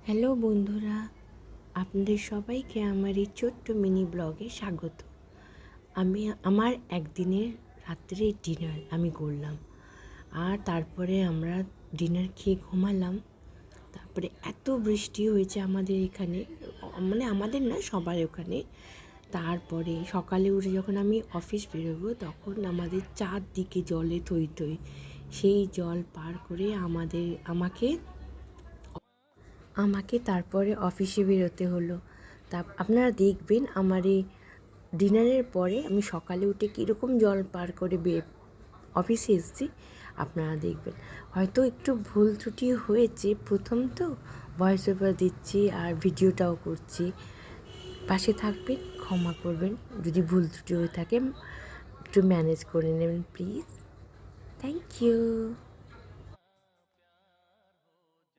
Hello বন্ধুরা, আপনাদের সবাইকে আমার এই ছোট্ট মিনি ব্লগে স্বাগত। আমার একদিনের রাত্রে ডিনার আমি করলাম, আর তারপরে আমরা ডিনার খেয়ে ঘুমালাম। তারপরে এত বৃষ্টি হয়েছে আমাদের এখানে, মানে আমাদের না, সবার ওখানে। তারপরে সকালে উঠে যখন আমি অফিস বেরোবো তখন আমাদের চারদিকে জলে থই থই। সেই জল পার করে আমাকে তারপরে অফিসে বেরোতে হলো। আপনারা দেখবেন আমার এই ডিনারের পরে আমি সকালে উঠে কীরকম জল পার করে অফিসে এসেছি, আপনারা দেখবেন। হয়তো একটু ভুল ত্রুটি হয়েছে, প্রথম তো ভয়েস ওভার দিচ্ছি আর ভিডিওটাও করছি, পাশে থাকবেন, ক্ষমা করবেন যদি ভুল ত্রুটি হয়ে থাকে, একটু ম্যানেজ করে নেবেন প্লিজ। Thank you.